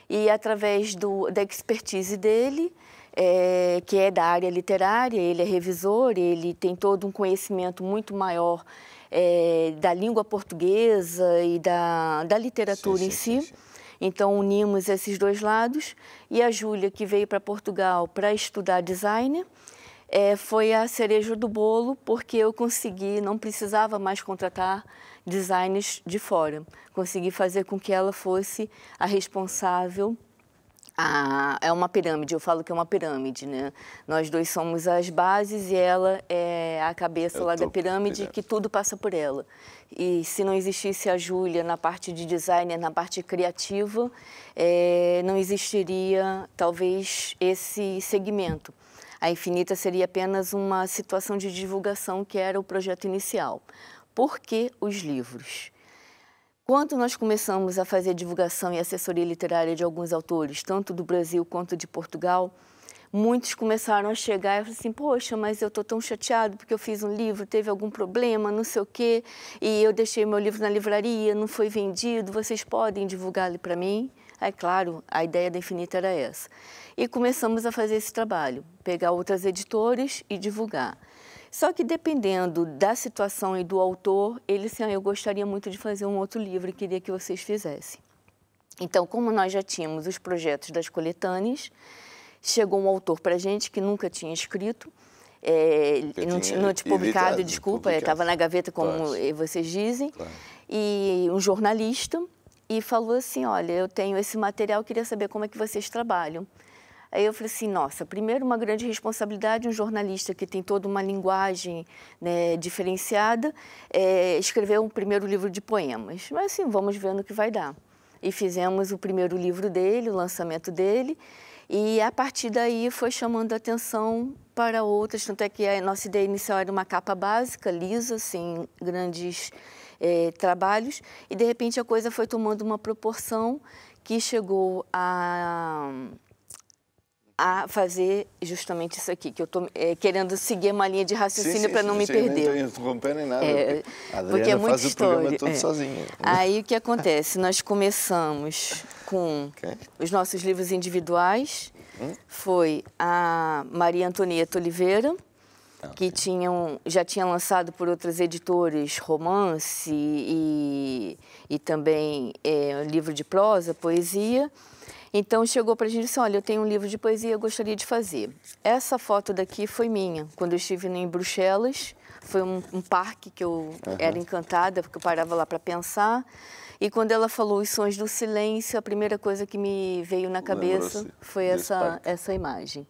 e através da expertise dele, que é da área literária, ele é revisor, ele tem todo um conhecimento muito maior da língua portuguesa e da literatura em si. Sim. Então, unimos esses dois lados. E a Júlia, que veio para Portugal para estudar design, foi a cereja do bolo, porque eu consegui, não precisava mais contratar designers de fora. Consegui fazer com que ela fosse a responsável. É uma pirâmide, eu falo que é uma pirâmide, né? Nós dois somos as bases e ela é a cabeça lá da pirâmide, que tudo passa por ela. E se não existisse a Júlia na parte de design, na parte criativa, não existiria, talvez, esse segmento. A Infinita seria apenas uma situação de divulgação, que era o projeto inicial. Por que os livros? Quando nós começamos a fazer divulgação e assessoria literária de alguns autores, tanto do Brasil quanto de Portugal, muitos começaram a chegar e falaram assim, poxa, mas eu estou tão chateado porque eu fiz um livro, teve algum problema, não sei o quê, e eu deixei meu livro na livraria, não foi vendido, vocês podem divulgar ele para mim? Aí, claro, a ideia da Infinita era essa. E começamos a fazer esse trabalho, pegar outras editoras e divulgar. Só que dependendo da situação e do autor, ele disse, eu gostaria muito de fazer um outro livro e queria que vocês fizessem. Então, como nós já tínhamos os projetos das coletâneas, chegou um autor para a gente que nunca tinha escrito, não tinha publicado, desculpa, estava na gaveta, como vocês dizem, e um jornalista, e falou assim, olha, eu tenho esse material, queria saber como é que vocês trabalham. Aí eu falei assim, nossa, primeiro uma grande responsabilidade, um jornalista que tem toda uma linguagem, né, diferenciada, escrever um primeiro livro de poemas. Mas assim, vamos ver no que vai dar. E fizemos o primeiro livro dele, o lançamento dele, e a partir daí foi chamando a atenção para outras, tanto é que a nossa ideia inicial era uma capa básica, lisa, sem grandes trabalhos, e de repente a coisa foi tomando uma proporção que chegou a fazer justamente isso aqui, que eu estou querendo seguir uma linha de raciocínio para não me perder. Não estou interrompendo nem nada, porque é muita faz história. O programa todo sozinha. Aí o que acontece? Nós começamos com os nossos livros individuais, foi a Maria Antonieta Oliveira, que já tinha lançado por outras editoras romance e também livro de prosa, poesia. Então, chegou para a gente e disse, olha, eu tenho um livro de poesia, eu gostaria de fazer. Essa foto daqui foi minha, quando eu estive em Bruxelas. Foi um parque que eu era encantada, porque eu parava lá para pensar. E quando ela falou Os Sons do Silêncio, a primeira coisa que me veio na cabeça foi essa imagem.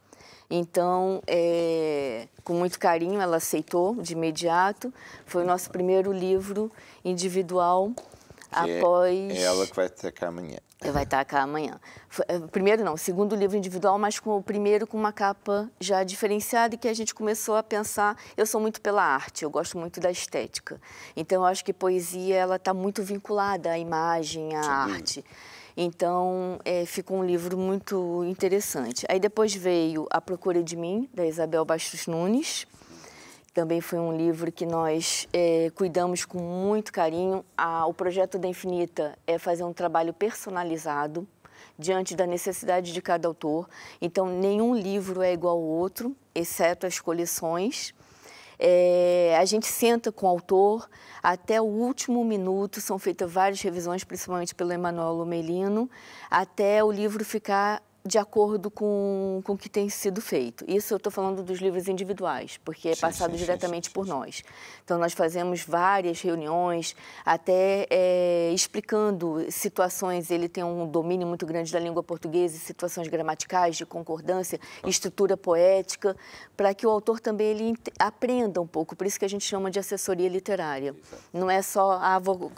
Então, com muito carinho, ela aceitou de imediato. Foi o nosso primeiro livro individual. É ela que vai estar cá amanhã. Vai estar cá amanhã. Primeiro não, segundo livro individual, mas com o primeiro com uma capa já diferenciada e que a gente começou a pensar. Eu sou muito pela arte, eu gosto muito da estética. Então, eu acho que poesia ela está muito vinculada à imagem, à arte. Então, ficou um livro muito interessante. Aí depois veio A Procura de Mim, da Isabel Bastos Nunes. Também foi um livro que nós cuidamos com muito carinho. O projeto da Infinita é fazer um trabalho personalizado diante da necessidade de cada autor. Então, nenhum livro é igual ao outro, exceto as coleções. A gente senta com o autor até o último minuto, são feitas várias revisões, principalmente pelo Emanuel Lomelino, até o livro ficar de acordo com o que tem sido feito. Isso eu estou falando dos livros individuais, porque é passado diretamente por nós. Então, nós fazemos várias reuniões, até explicando situações. Ele tem um domínio muito grande da língua portuguesa, situações gramaticais, de concordância, estrutura poética, para que o autor também ele aprenda um pouco. Por isso que a gente chama de assessoria literária. Não é só,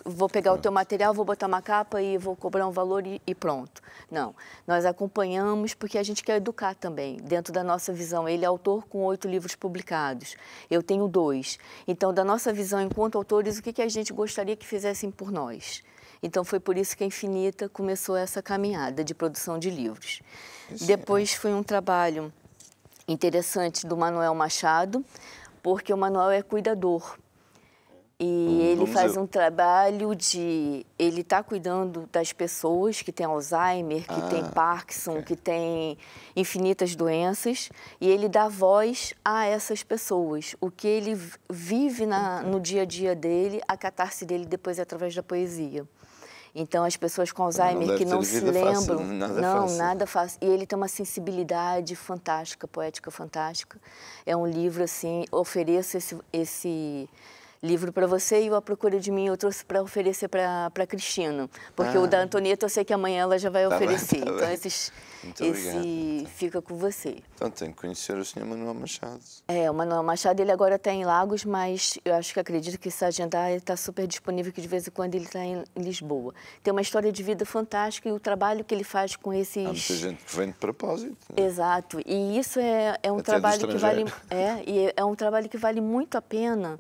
vou pegar o teu material, vou botar uma capa e vou cobrar um valor e pronto. Não, nós acompanhamos porque a gente quer educar também, dentro da nossa visão. Ele é autor com 8 livros publicados, eu tenho 2. Então, da nossa visão enquanto autores, o que a gente gostaria que fizessem por nós? Então, foi por isso que a Infinita começou essa caminhada de produção de livros. Depois foi um trabalho interessante do Manuel Machado, porque o Manuel é cuidador. E ele faz um trabalho de... Ele está cuidando das pessoas que têm Alzheimer, que têm Parkinson, que têm infinitas doenças. E ele dá voz a essas pessoas. O que ele vive no dia a dia dele, a catarse dele depois é através da poesia. Então, as pessoas com Alzheimer que não se lembram... Nada fácil. E ele tem uma sensibilidade fantástica, poética fantástica. É um livro, assim, ofereço esse livro para você e o A Procura de Mim eu trouxe para oferecer para a Cristina. Porque o da Antonieta eu sei que amanhã ela já vai oferecer. Bem, então, esse fica com você. Então, tenho que conhecer o Sr. Manuel Machado. O Manuel Machado, ele agora está em Lagos, mas eu acredito que se agendar, ele está super disponível, que de vez em quando ele está em Lisboa. Tem uma história de vida fantástica e o trabalho que ele faz com esses... Há muita gente que vem de propósito. Exato. E isso é um trabalho que vale... É um trabalho que vale muito a pena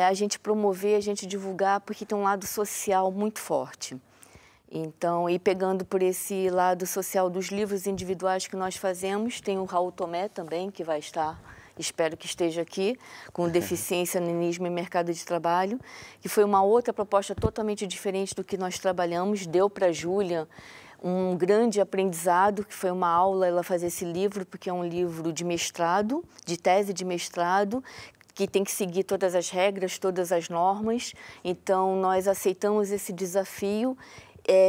a gente promover, a gente divulgar, porque tem um lado social muito forte. Então, e pegando por esse lado social dos livros individuais que nós fazemos, tem o Raul Tomé também, que vai estar, espero que esteja aqui, com Deficiência, Nanismo e Mercado de Trabalho, que foi uma outra proposta totalmente diferente do que nós trabalhamos, deu para a Júlia um grande aprendizado, que foi uma aula ela fazer esse livro, porque é um livro de mestrado, de tese de mestrado, que tem que seguir todas as regras, todas as normas. Então, nós aceitamos esse desafio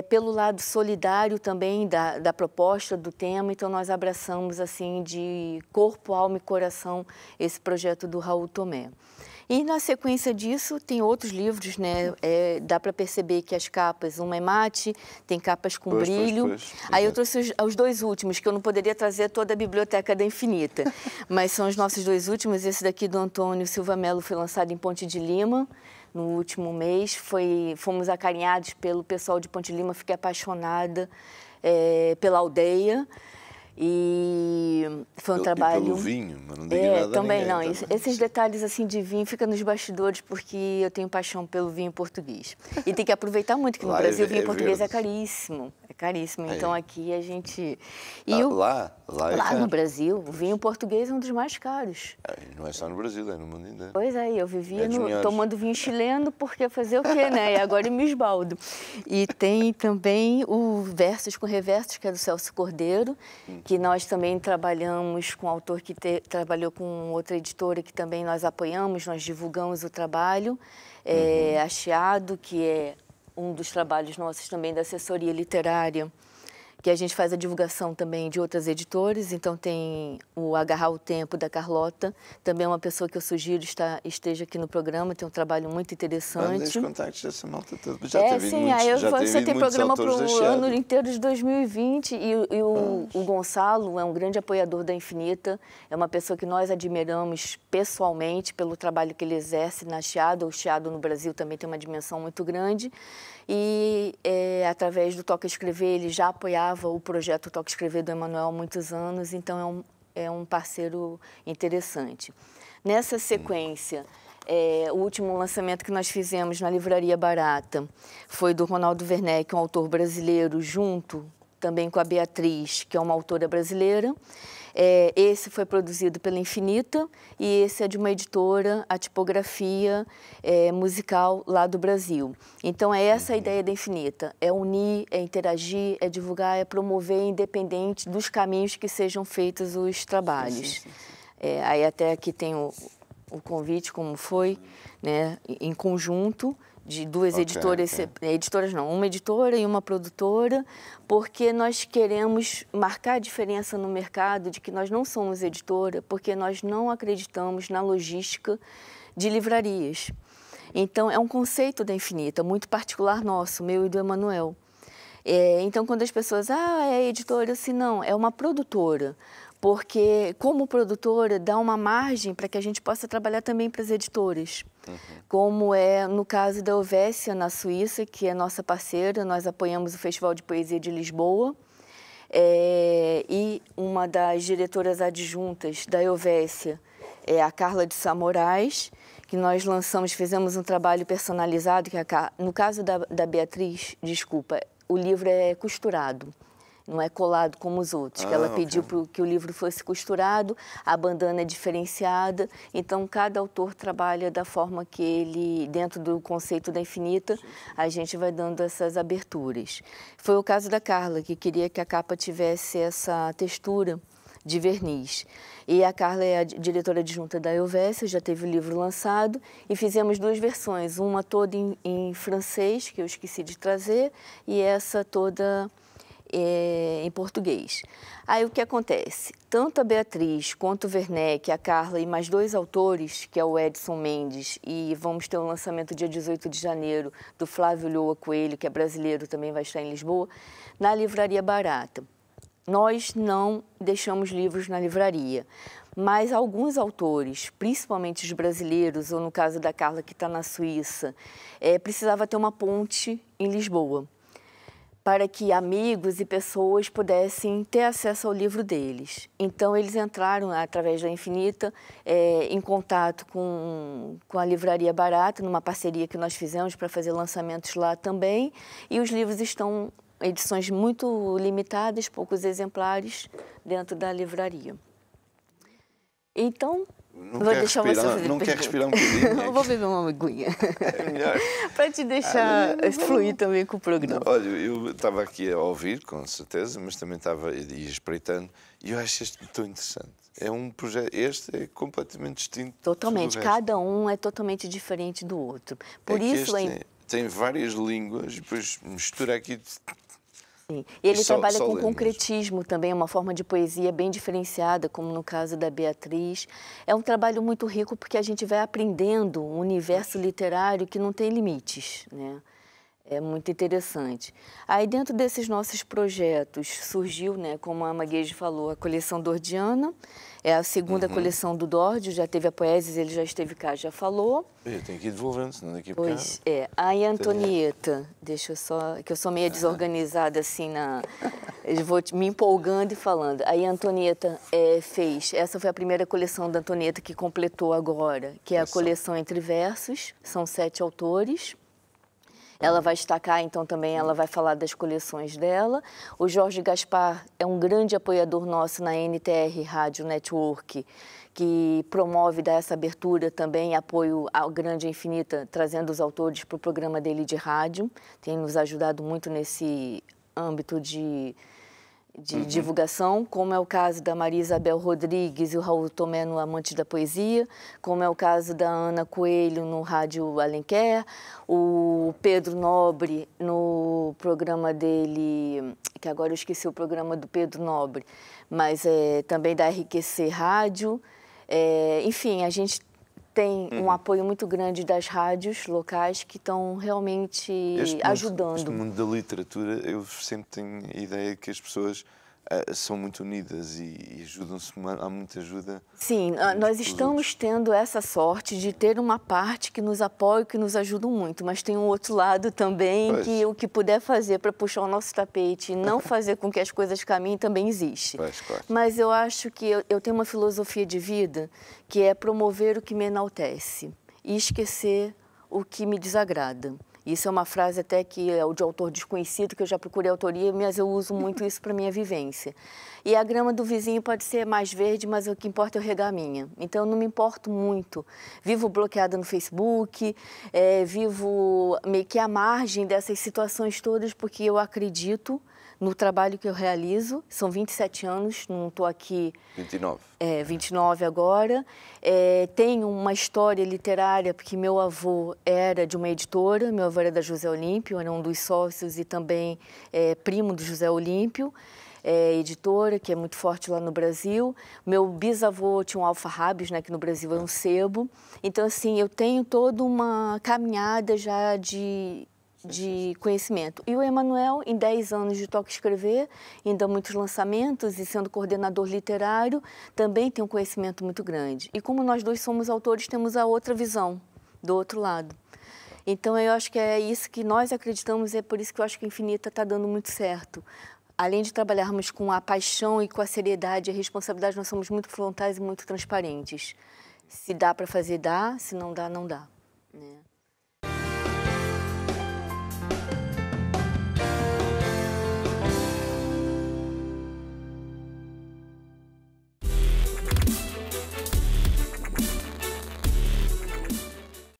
pelo lado solidário também da proposta, do tema. Então, nós abraçamos assim de corpo, alma e coração esse projeto do Raul Tomé. E, na sequência disso, tem outros livros, né? Dá para perceber que as capas, uma é mate, tem capas com brilho. Aí eu trouxe os dois últimos, que eu não poderia trazer toda a Biblioteca da Infinita, mas são os nossos dois últimos. Esse daqui do Antônio Silva Melo foi lançado em Ponte de Lima no último mês. Fomos acarinhados pelo pessoal de Ponte de Lima, fiquei apaixonada pela aldeia. E foi um trabalho... E pelo vinho, mas não diga nada também a ninguém. Não. Esses detalhes assim de vinho ficam nos bastidores, porque eu tenho paixão pelo vinho português. E tem que aproveitar muito, que no Brasil o vinho português é caríssimo. É caríssimo. Então aqui a gente... Lá no Brasil, o vinho português é um dos mais caros. Não é só no Brasil, é no mundo inteiro. Pois é, eu vivia tomando vinho chileno, porque fazer o quê, né? E agora eu me esbaldo. E tem também o Versos com Reversos, que é do Celso Cordeiro, que nós também trabalhamos com um autor que trabalhou com outra editora, que também nós apoiamos, nós divulgamos o trabalho. A Chiado, que é um dos trabalhos nossos também da assessoria literária, que a gente faz a divulgação também de outras editoras. Então, tem o Agarrar o Tempo, da Carlota, também é uma pessoa que eu sugiro esteja aqui no programa, tem um trabalho muito interessante. Manda os contactos dessa malta toda. Já teve você tem programa para o ano inteiro de 2020 e o Gonçalo é um grande apoiador da Infinita, é uma pessoa que nós admiramos pessoalmente pelo trabalho que ele exerce na Chiado. O Chiado no Brasil também tem uma dimensão muito grande. E, através do Toca Escrever, ele já apoiava o projeto Toca Escrever do Emanuel há muitos anos, então é um parceiro interessante. Nessa sequência, o último lançamento que nós fizemos na Livraria Barata foi do Ronaldo Werneck, um autor brasileiro, junto também com a Beatriz, que é uma autora brasileira. Esse foi produzido pela Infinita e esse é de uma editora, a Tipografia Musical lá do Brasil. Então, é essa a ideia da Infinita, é unir, é interagir, é divulgar, é promover, independente dos caminhos que sejam feitos os trabalhos. Aí até aqui tem o convite, como foi, né, em conjunto, de duas editoras, uma editora e uma produtora, porque nós queremos marcar a diferença no mercado de que nós não somos editora, porque nós não acreditamos na logística de livrarias. Então, é um conceito da Infinita, muito particular nosso, meu e do Emanuel. Então, quando as pessoas, é editora, assim, não, é uma produtora. Porque, como produtora, dá uma margem para que a gente possa trabalhar também para as editoras. Como é no caso da Helvécia, na Suíça, que é nossa parceira, nós apoiamos o Festival de Poesia de Lisboa. E uma das diretoras adjuntas da Helvécia é a Carla de Sá Moraes, que nós fizemos um trabalho personalizado, que no caso da Beatriz, desculpa, o livro é costurado. não é colado como os outros, que ela pediu que o livro fosse costurado, a bandana é diferenciada, então cada autor trabalha da forma que ele, dentro do conceito da Infinita, a gente vai dando essas aberturas. Foi o caso da Carla, que queria que a capa tivesse essa textura de verniz. E a Carla é a diretora adjunta da Helvécia, já teve o livro lançado, e fizemos 2 versões, uma toda em francês, que eu esqueci de trazer, e essa toda em português. Aí o que acontece? Tanto a Beatriz quanto o Werneck, a Carla e mais 2 autores, que é o Edson Mendes, e vamos ter um lançamento dia 18 de janeiro do Flávio Lhoa Coelho, que é brasileiro, também vai estar em Lisboa, na Livraria Barata. Nós não deixamos livros na livraria, mas alguns autores, principalmente os brasileiros, ou no caso da Carla, que está na Suíça, precisava ter uma ponte em Lisboa, para que amigos e pessoas pudessem ter acesso ao livro deles. Então, eles entraram, através da Infinita, em contato com a Livraria Barata, numa parceria que nós fizemos para fazer lançamentos lá também, e os livros estão edições muito limitadas, poucos exemplares, dentro da livraria. Então, vou deixar você fazer não quer respirar um bocadinho? Não, vou beber uma aguinha. É melhor. Para te deixar fluir também com o programa. Não, olha, eu estava aqui a ouvir, com certeza, mas também estava espreitando, e eu acho este tão interessante. É um projeto, este é completamente distinto. Totalmente, cada um é totalmente diferente do outro. Por isso tem várias línguas, e depois mistura aqui. Sim. E ele trabalha com concretismo também, uma forma de poesia bem diferenciada, como no caso da Beatriz. É um trabalho muito rico porque a gente vai aprendendo um universo literário que não tem limites, né? É muito interessante. Aí, dentro desses nossos projetos, surgiu, né, como a Maguege falou, a coleção Dordiana. É a segunda coleção do Dordio, já teve a Poeses, ele já esteve cá, já falou. Eu tenho que ir devolvendo, senão daqui a pouco. Pois é. Aí a Antonieta, deixa eu só, que eu sou meio desorganizada assim eu vou me empolgando e falando. Aí a Antonieta fez, essa foi a primeira coleção da Antonieta que completou agora, que é a coleção Entre Versos, são 7 autores. Ela vai destacar, então, também ela vai falar das coleções dela. O Jorge Gaspar é um grande apoiador nosso na NTR Rádio Network, que promove, dá essa abertura também, apoio ao Grande e Infinita, trazendo os autores para o programa dele de rádio. Tem nos ajudado muito nesse âmbito de divulgação, como é o caso da Maria Isabel Rodrigues e o Raul Tomé no Amante da Poesia, como é o caso da Ana Coelho no Rádio Alenquer, o Pedro Nobre no programa dele, que agora eu esqueci o programa do Pedro Nobre, mas também da RQC Rádio. Enfim, a gente tem um apoio muito grande das rádios locais que estão realmente ajudando. Este mundo da literatura, eu sempre tenho a ideia que as pessoas são muito unidas e ajudam-se, há muita ajuda. Sim, nós estamos tendo essa sorte de ter uma parte que nos apoia, que nos ajuda muito, mas tem um outro lado também que o que puder fazer para puxar o nosso tapete e não fazer com que as coisas caminhem também existe. Claro. Mas eu acho que eu tenho uma filosofia de vida que é promover o que me enaltece e esquecer o que me desagrada. Isso é uma frase até que é de autor desconhecido, que eu já procurei autoria, mas eu uso muito isso para a minha vivência. E a grama do vizinho pode ser mais verde, mas o que importa é eu regar a minha. Então, eu não me importo muito. Vivo bloqueada no Facebook, vivo meio que à margem dessas situações todas, porque eu acredito no trabalho que eu realizo. São 27 anos, não estou aqui... 29. 29 agora. Tenho uma história literária, porque meu avô era de uma editora, meu avô era da José Olímpio, era um dos sócios e também primo do José Olímpio, editora, que é muito forte lá no Brasil. Meu bisavô tinha um alfarrábios, né, que no Brasil é um sebo. Então, assim, eu tenho toda uma caminhada já de conhecimento. E o Emanuel, em 10 anos de Toque Escrever, ainda muitos lançamentos e sendo coordenador literário, também tem um conhecimento muito grande. E como nós dois somos autores, temos a outra visão, do outro lado. Então, eu acho que é isso que nós acreditamos, é por isso que eu acho que a Infinita está dando muito certo. Além de trabalharmos com a paixão e com a seriedade e a responsabilidade, nós somos muito frontais e muito transparentes. Se dá para fazer, dá. Se não dá, não dá, né?